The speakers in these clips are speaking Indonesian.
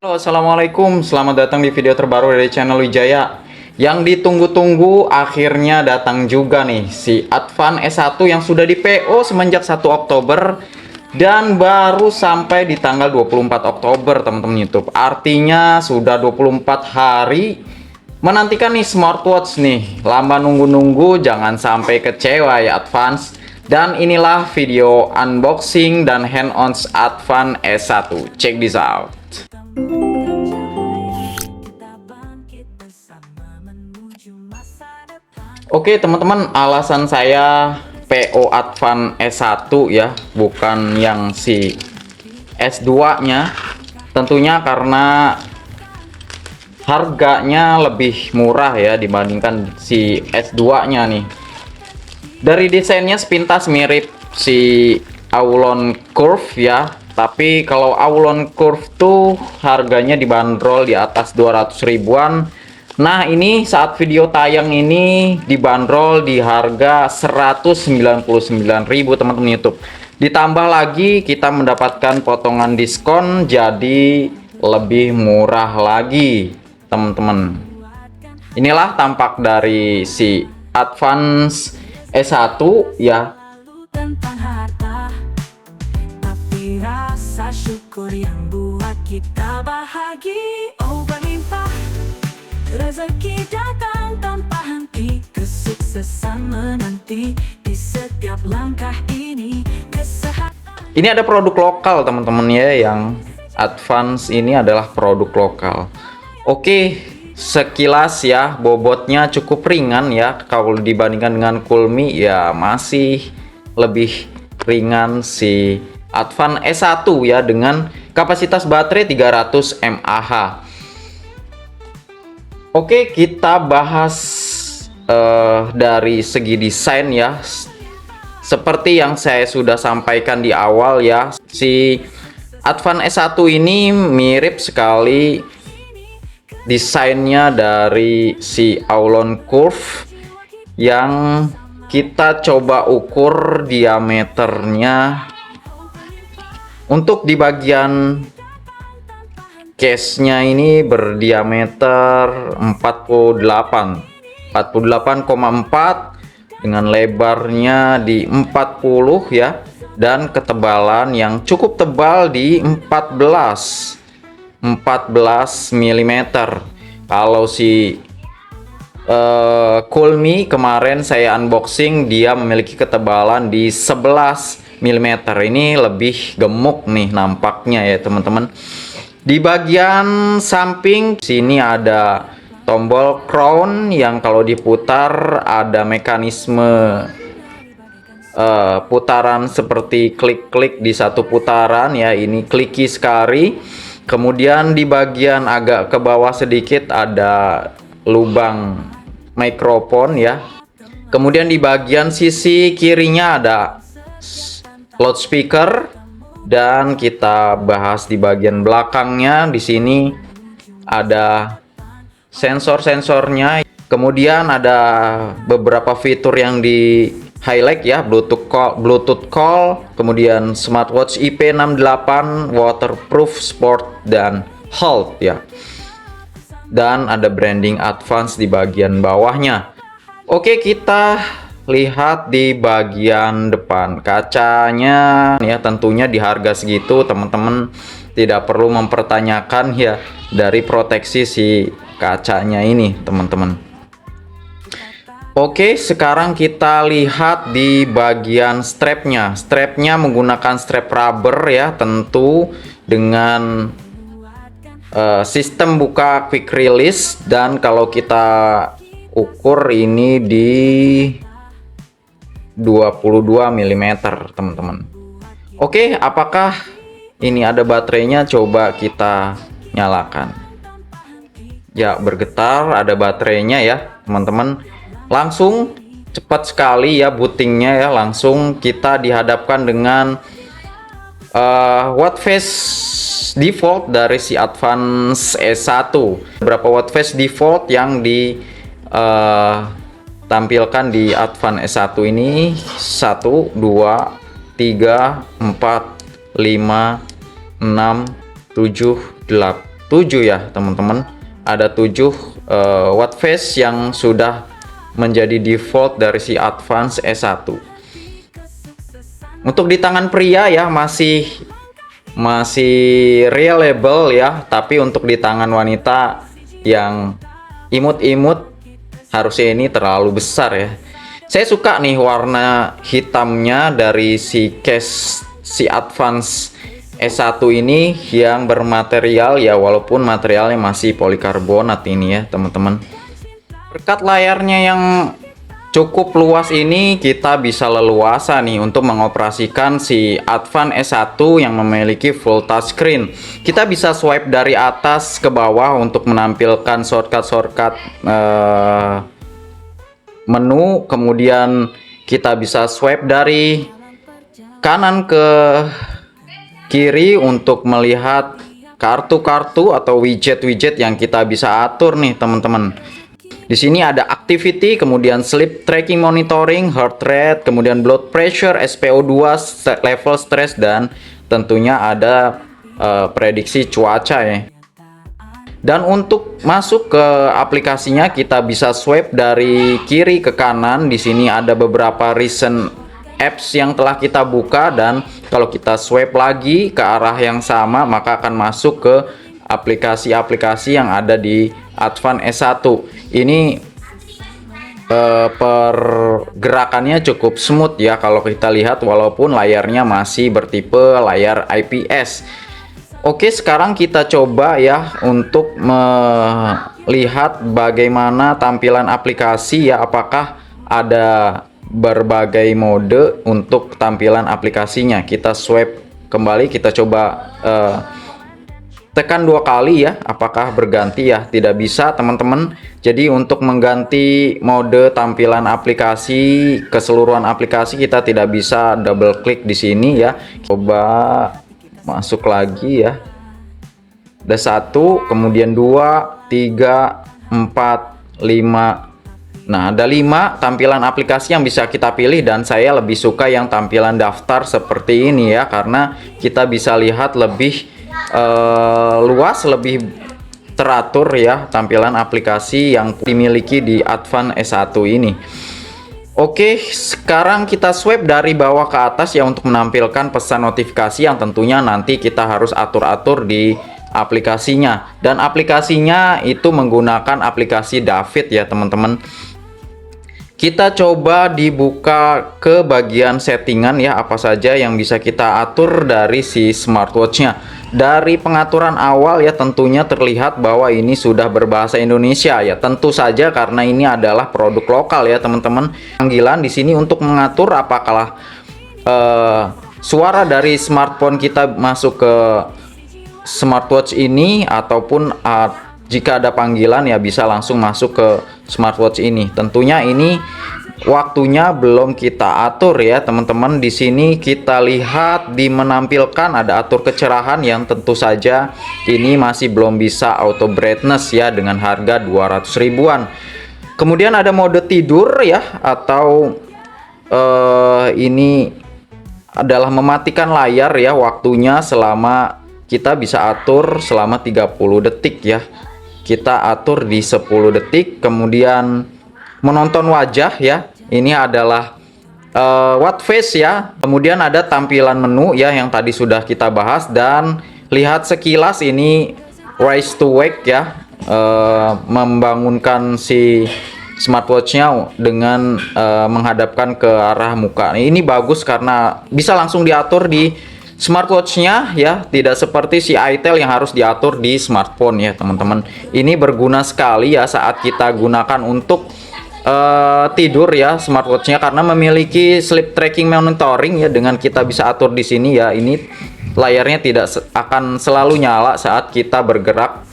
Halo, assalamualaikum. Selamat datang di video terbaru dari channel Wijaya. Yang ditunggu-tunggu akhirnya datang juga nih, si Advan S1 yang sudah di PO semenjak 1 Oktober dan baru sampai di tanggal 24 Oktober, teman-teman YouTube. Artinya sudah 24 hari menantikan nih smartwatch nih. Lama nunggu-nunggu, jangan sampai kecewa ya Advance. Dan inilah video unboxing dan hand-on Advan S1. Check this out. Oke teman-teman, alasan saya PO Advan S1 ya, bukan yang si S2 nya, tentunya karena harganya lebih murah ya dibandingkan si S2 nya nih. Dari desainnya sepintas mirip si Aulon Curve ya, tapi kalau Aulon Curve tuh harganya dibanderol di atas 200 ribuan. Nah ini saat video tayang ini dibanderol di harga 199.000 teman-teman YouTube. Ditambah lagi kita mendapatkan potongan diskon jadi lebih murah lagi teman-teman. Inilah tampak dari si Advance S1 ya. Tentang harta, tapi rasa syukur yang buat kita bahagia. Oh berlimpah, rezeki datang tanpa henti, kesuksesan menanti di setiap langkah ini. Kesehatan. Ini ada produk lokal teman-teman ya, yang Advance ini adalah produk lokal. Oke, sekilas ya bobotnya cukup ringan ya, kalau dibandingkan dengan Kulmi ya masih lebih ringan si Advan S1 ya, dengan kapasitas baterai 300 mAh. Oke, kita bahas dari segi desain ya. Seperti yang saya sudah sampaikan di awal ya, si Advan S1 ini mirip sekali desainnya dari si Aulon Curve yang kita coba ukur diameternya. Untuk di bagian case-nya ini berdiameter 48,4 dengan lebarnya di 40 ya, dan ketebalan yang cukup tebal di 14 mm. Kalau si Kulmi kemarin saya unboxing, dia memiliki ketebalan di 11 mm. Ini lebih gemuk nih nampaknya ya teman-teman. Di bagian samping sini ada tombol crown yang kalau diputar ada mekanisme putaran seperti klik-klik di satu putaran ya. Ini clicky sekali. Kemudian di bagian agak ke bawah sedikit ada lubang mikrofon ya. Kemudian di bagian sisi kirinya ada loudspeaker, dan kita bahas di bagian belakangnya. Di sini ada sensor-sensornya. Kemudian ada beberapa fitur yang di highlight ya, Bluetooth call, kemudian smartwatch IP68, waterproof, sport, dan halt ya. Dan ada branding Advance di bagian bawahnya. Oke, kita lihat di bagian depan kacanya ya. Tentunya di harga segitu teman-teman tidak perlu mempertanyakan ya dari proteksi si kacanya ini teman-teman. Oke, sekarang kita lihat di bagian strapnya. Strapnya menggunakan strap rubber ya, tentu dengan sistem buka quick release. Dan kalau kita ukur ini di 22 mm teman-teman. Oke, apakah ini ada baterainya? Coba kita nyalakan. Ya, bergetar, ada baterainya ya teman-teman. Langsung cepat sekali ya bootingnya ya. Langsung kita dihadapkan dengan watch face default dari si Advance S1. Beberapa watch face default yang ditampilkan di Advance S1 ini: 1, 2, 3, 4, 5, 6, 7, 8, 7 ya teman-teman. Ada 7 watt phase yang sudah menjadi default dari si Advance S1. Untuk di tangan pria ya masih reliable ya, tapi untuk di tangan wanita yang imut-imut harusnya ini terlalu besar ya. Saya suka nih warna hitamnya dari si case si Advance S1 ini yang bermaterial ya, walaupun materialnya masih polikarbonat ini ya teman-teman. Berkat layarnya yang cukup luas ini, kita bisa leluasa nih untuk mengoperasikan si Advance S1 yang memiliki full touchscreen. Kita bisa swipe dari atas ke bawah untuk menampilkan shortcut menu, kemudian kita bisa swipe dari kanan ke kiri untuk melihat kartu-kartu atau widget-widget yang kita bisa atur nih teman-teman. Di sini ada activity, kemudian sleep tracking monitoring, heart rate, kemudian blood pressure, SpO2, level stress, dan tentunya ada prediksi cuaca ya. Dan untuk masuk ke aplikasinya kita bisa swipe dari kiri ke kanan. Di sini ada beberapa recent apps yang telah kita buka, dan kalau kita swipe lagi ke arah yang sama maka akan masuk ke aplikasi-aplikasi yang ada di Advance S1. Ini pergerakannya cukup smooth ya kalau kita lihat, walaupun layarnya masih bertipe layar IPS. Oke, sekarang kita coba ya untuk melihat bagaimana tampilan aplikasi ya, apakah ada berbagai mode untuk tampilan aplikasinya. Kita swipe kembali, kita coba tekan 2 kali ya, apakah berganti ya? Tidak bisa teman-teman. Jadi untuk mengganti mode tampilan aplikasi, keseluruhan aplikasi, kita tidak bisa double klik di sini ya. Coba masuk lagi ya. Ada 1, kemudian 2, 3, 4, 5. Nah, ada 5 tampilan aplikasi yang bisa kita pilih, dan saya lebih suka yang tampilan daftar seperti ini ya, karena kita bisa lihat lebih luas, lebih teratur ya tampilan aplikasi yang dimiliki di Advance S1 ini. Oke, sekarang kita swipe dari bawah ke atas ya untuk menampilkan pesan notifikasi yang tentunya nanti kita harus atur-atur di aplikasinya. Dan aplikasinya itu menggunakan aplikasi David ya teman-teman. Kita coba dibuka ke bagian settingan ya, apa saja yang bisa kita atur dari si smartwatch-nya. Dari pengaturan awal ya tentunya terlihat bahwa ini sudah berbahasa Indonesia ya. Tentu saja karena ini adalah produk lokal ya teman-teman. Panggilan di sini untuk mengatur apakah suara dari smartphone kita masuk ke smartwatch ini, ataupun jika ada panggilan ya bisa langsung masuk ke smartwatch ini. Tentunya ini waktunya belum kita atur ya teman-teman. Di sini kita lihat di menampilkan ada atur kecerahan yang tentu saja ini masih belum bisa auto brightness ya dengan harga 200 ribuan. Kemudian ada mode tidur ya, atau ini adalah mematikan layar ya, waktunya selama kita bisa atur selama 30 detik ya. Kita atur di 10 detik. Kemudian menonton wajah ya, ini adalah watch face ya. Kemudian ada tampilan menu ya yang tadi sudah kita bahas, dan lihat sekilas ini rise to wake ya, membangunkan si smartwatch-nya dengan menghadapkan ke arah muka. Ini bagus karena bisa langsung diatur di smartwatch-nya ya, tidak seperti si iTel yang harus diatur di smartphone ya teman-teman. Ini berguna sekali ya saat kita gunakan untuk tidur ya smartwatch-nya, karena memiliki sleep tracking monitoring ya. Dengan kita bisa atur di sini ya, ini layarnya tidak akan selalu nyala saat kita bergerak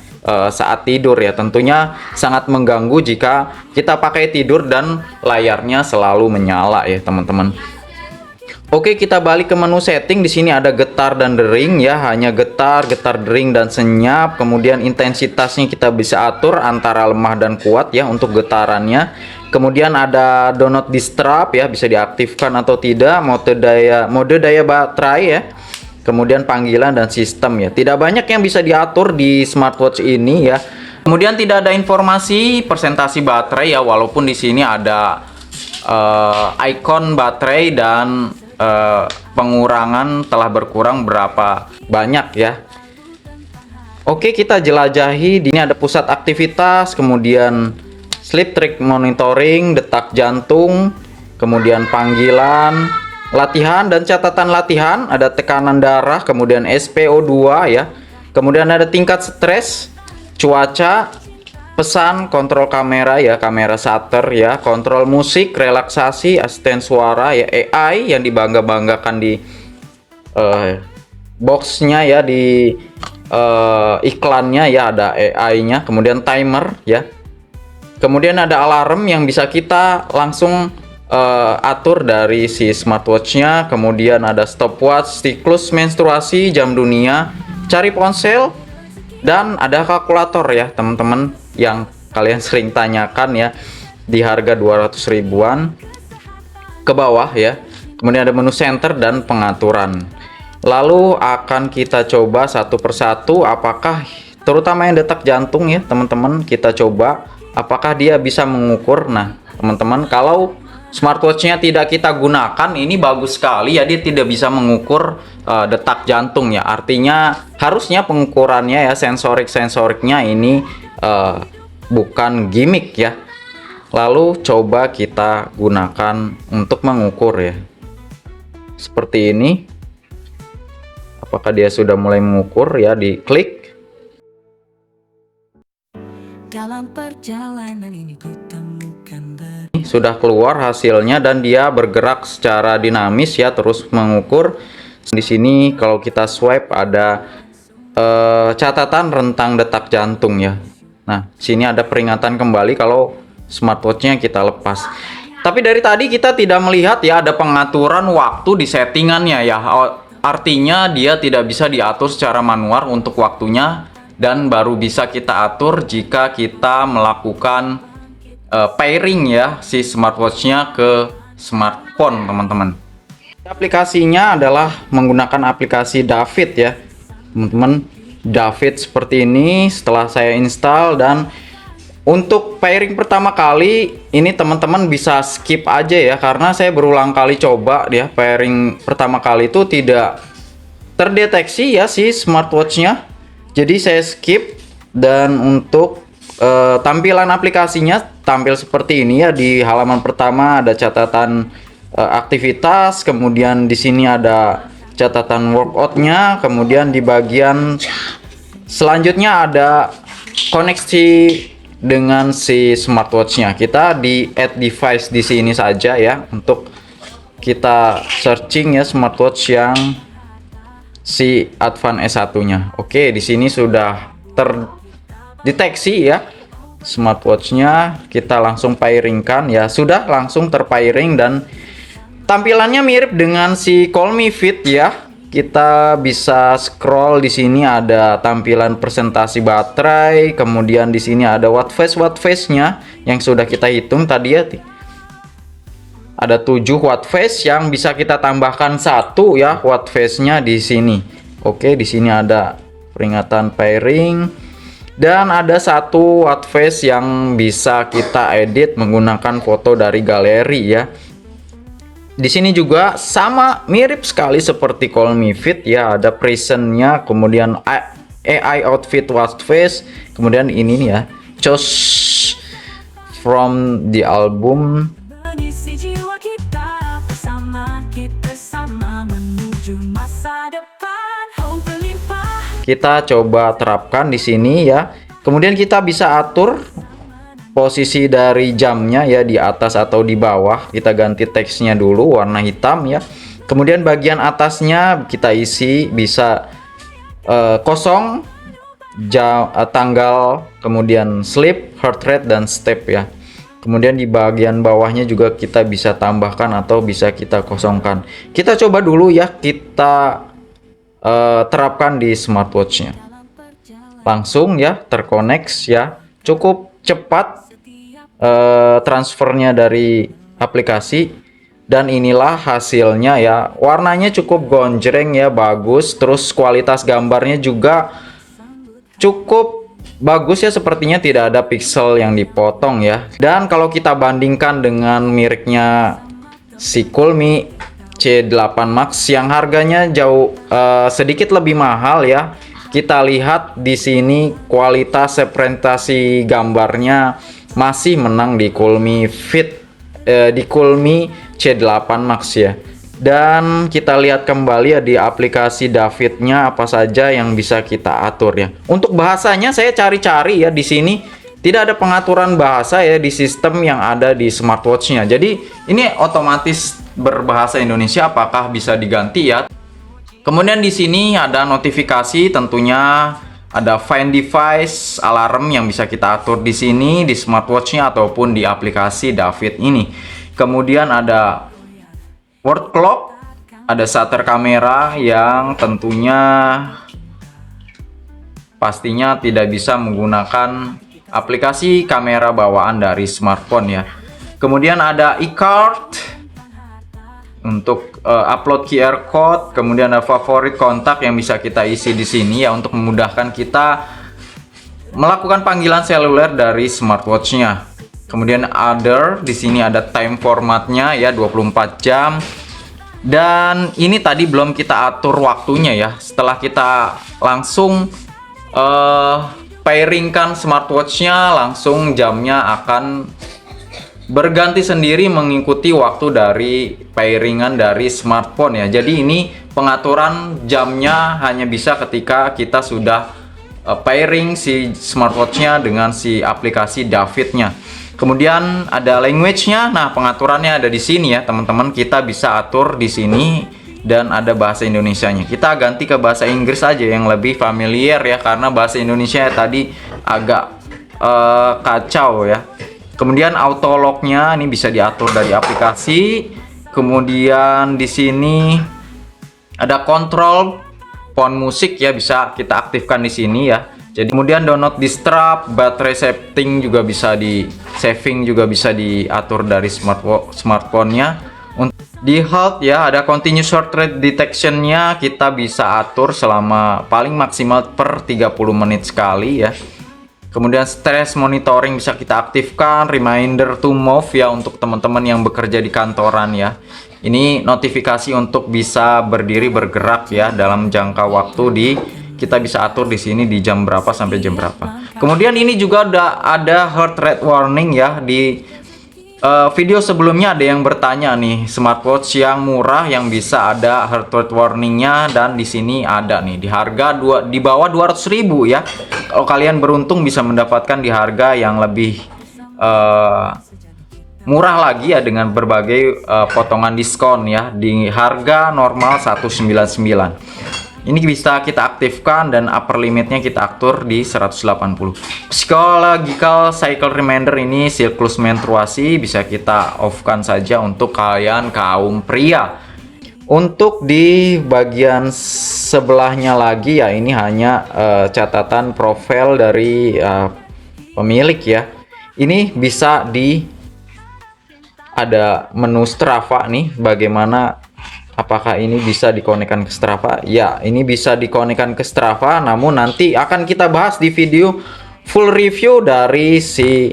saat tidur ya. Tentunya sangat mengganggu jika kita pakai tidur dan layarnya selalu menyala ya teman-teman. Oke, kita balik ke menu setting. Di sini ada getar dan dering ya, hanya getar, dering dan senyap. Kemudian intensitasnya kita bisa atur antara lemah dan kuat ya untuk getarannya. Kemudian ada do not disturb ya, bisa diaktifkan atau tidak. Mode daya baterai ya. kemudian panggilan dan sistem ya. Tidak banyak yang bisa diatur di smartwatch ini ya. Kemudian tidak ada informasi persentasi baterai ya, walaupun di sini ada ikon baterai dan pengurangan telah berkurang berapa banyak ya. Oke, kita jelajahi. Di ini ada pusat aktivitas, kemudian sleep track monitoring, detak jantung, kemudian panggilan, latihan dan catatan latihan, ada tekanan darah, kemudian SpO2 ya. Kemudian ada tingkat stres, cuaca, pesan, kontrol kamera ya, kamera shutter ya, kontrol musik, relaksasi, asisten suara ya, AI yang dibangga-banggakan di boxnya ya, di iklannya ya, ada AI-nya, kemudian timer ya. Kemudian ada alarm yang bisa kita langsung atur dari si smartwatch-nya. Kemudian ada stopwatch, siklus menstruasi, jam dunia, cari ponsel, dan ada kalkulator ya teman-teman yang kalian sering tanyakan ya, di harga 200 ribuan ke bawah ya. Kemudian ada menu center dan pengaturan. Lalu akan kita coba satu persatu, apakah terutama yang detak jantung ya teman-teman, kita coba apakah dia bisa mengukur. Nah teman-teman, kalau smartwatch-nya tidak kita gunakan, ini bagus sekali ya, dia tidak bisa mengukur detak jantung ya. Artinya harusnya pengukurannya ya, sensoriknya ini bukan gimmick ya. Lalu coba kita gunakan untuk mengukur ya, seperti ini. Apakah dia sudah mulai mengukur ya, diklik. Dalam perjalanan ini kutemukan Sudah keluar hasilnya dan dia bergerak secara dinamis ya, terus mengukur. Di sini kalau kita swipe ada catatan rentang detak jantung ya. Nah, sini ada peringatan kembali kalau smartwatch-nya kita lepas. Tapi dari tadi kita tidak melihat ya ada pengaturan waktu di settingannya ya. Artinya dia tidak bisa diatur secara manual untuk waktunya, dan baru bisa kita atur jika kita melakukan pairing ya si smartwatch-nya ke smartphone teman-teman. Aplikasinya adalah menggunakan aplikasi David ya teman-teman. David seperti ini setelah saya install, dan untuk pairing pertama kali ini teman-teman bisa skip aja ya, karena saya berulang kali coba ya, pairing pertama kali itu tidak terdeteksi ya si smartwatch-nya. Jadi saya skip, dan untuk tampilan aplikasinya tampil seperti ini ya. Di halaman pertama ada catatan aktivitas, kemudian di sini ada catatan workout-nya, kemudian di bagian selanjutnya ada koneksi dengan si smartwatch-nya. Kita di add device di sini saja ya, untuk kita searching ya smartwatch yang si Advance S1-nya. Oke, di sini sudah terdeteksi ya smartwatch-nya. Kita langsung pairingkan ya, sudah langsung terpairing dan tampilannya mirip dengan si Call Me Fit ya. Kita bisa scroll, di sini ada tampilan presentasi baterai, kemudian di sini ada watt phase-nya yang sudah kita hitung tadi ya. Ada 7 watt phase yang bisa kita tambahkan satu ya watt phase-nya di sini. Oke, di sini ada peringatan pairing, dan ada satu watt phase yang bisa kita edit menggunakan foto dari galeri ya. Di sini juga sama, mirip sekali seperti Call Me Fit ya, ada present-nya, kemudian AI outfit watt phase, kemudian ini nih ya, choose from the album. mengisi jiwa kita bersama, kita sama menuju masa depan. Hope berlimpah. Kita coba terapkan di sini ya. Kemudian kita bisa atur posisi dari jamnya ya, di atas atau di bawah. Kita ganti teksnya dulu warna hitam ya. Kemudian bagian atasnya kita isi bisa kosong, jam, tanggal, kemudian sleep, heart rate, dan step ya. Kemudian di bagian bawahnya juga kita bisa tambahkan atau bisa kita kosongkan. Kita coba dulu ya, kita terapkan di smartwatch-nya. Langsung ya terkoneksi ya, cukup cepat transfernya dari aplikasi. Dan inilah hasilnya ya. Warnanya cukup gonjreng ya, bagus. Terus kualitas gambarnya juga cukup bagus ya, sepertinya tidak ada pixel yang dipotong ya. Dan kalau kita bandingkan dengan miriknya si Coolme C8 Max yang harganya jauh sedikit lebih mahal ya. Kita lihat di sini kualitas representasi gambarnya masih menang di Coolme di Coolme C8 Max ya. Dan kita lihat kembali ya di aplikasi Davidnya apa saja yang bisa kita atur ya. Untuk bahasanya saya cari-cari ya, di sini tidak ada pengaturan bahasa ya di sistem yang ada di smartwatch-nya. Jadi ini otomatis berbahasa Indonesia, apakah bisa diganti ya. Kemudian di sini ada notifikasi, tentunya ada find device, alarm yang bisa kita atur di sini di smartwatch-nya ataupun di aplikasi David ini. Kemudian ada word clock, ada shutter kamera yang tentunya pastinya tidak bisa menggunakan aplikasi kamera bawaan dari smartphone ya. Kemudian ada e-card untuk upload QR code, kemudian ada favorit kontak yang bisa kita isi di sini ya untuk memudahkan kita melakukan panggilan seluler dari smartwatch-nya. Kemudian other, di sini ada time formatnya ya 24 jam. Dan ini tadi belum kita atur waktunya ya. Setelah kita langsung pairingkan smartwatch-nya, langsung jamnya akan berganti sendiri mengikuti waktu dari pairingan dari smartphone ya. Jadi ini pengaturan jamnya hanya bisa ketika kita sudah pairing si smartwatch-nya dengan si aplikasi David-nya. Kemudian ada language-nya. Nah, pengaturannya ada di sini ya, teman-teman. Kita bisa atur di sini dan ada bahasa Indonesianya. Kita ganti ke bahasa Inggris aja yang lebih familiar ya, karena bahasa Indonesia tadi agak kacau ya. Kemudian auto lock-nya ini bisa diatur dari aplikasi. Kemudian di sini ada kontrol font musik ya, bisa kita aktifkan di sini ya. Jadi kemudian do not disturb, baterai setting juga bisa di saving, juga bisa diatur dari smartphone-nya. Di halt ya, ada continuous heart rate detection-nya, kita bisa atur selama paling maksimal per 30 menit sekali ya. Kemudian stress monitoring bisa kita aktifkan, reminder to move ya untuk teman-teman yang bekerja di kantoran ya. Ini notifikasi untuk bisa berdiri bergerak ya dalam jangka waktu kita bisa atur di sini di jam berapa sampai jam berapa. Kemudian ini juga ada heart rate warning ya. Di video sebelumnya ada yang bertanya nih, smartwatch yang murah yang bisa ada heart rate warningnya, dan di sini ada nih di harga di bawah 200.000 ya. Kalau kalian beruntung bisa mendapatkan di harga yang lebih murah lagi ya, dengan berbagai potongan diskon ya, di harga normal 199. Ini bisa kita aktifkan dan upper limitnya kita atur di 180. Psychological cycle reminder, ini siklus menstruasi bisa kita off kan saja untuk kalian kaum pria. Untuk di bagian sebelahnya lagi ya, ini hanya catatan profil dari pemilik ya. Ini bisa ada menu Strava nih, bagaimana apakah ini bisa dikonekkan ke Strava? Ya, ini bisa dikonekkan ke Strava, namun nanti akan kita bahas di video full review dari si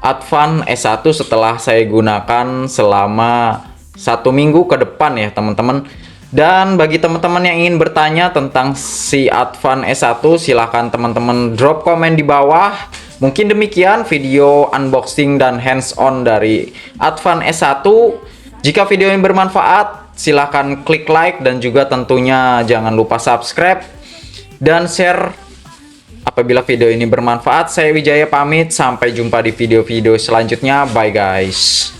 Advan S1 setelah saya gunakan selama 1 minggu ke depan ya teman-teman. Dan bagi teman-teman yang ingin bertanya tentang si Advan S1, silahkan teman-teman drop komen di bawah. Mungkin demikian video unboxing dan hands-on dari Advan S1. Jika video ini bermanfaat, silahkan klik like dan juga tentunya jangan lupa subscribe dan share apabila video ini bermanfaat. Saya Wijaya pamit, sampai jumpa di video-video selanjutnya. Bye guys.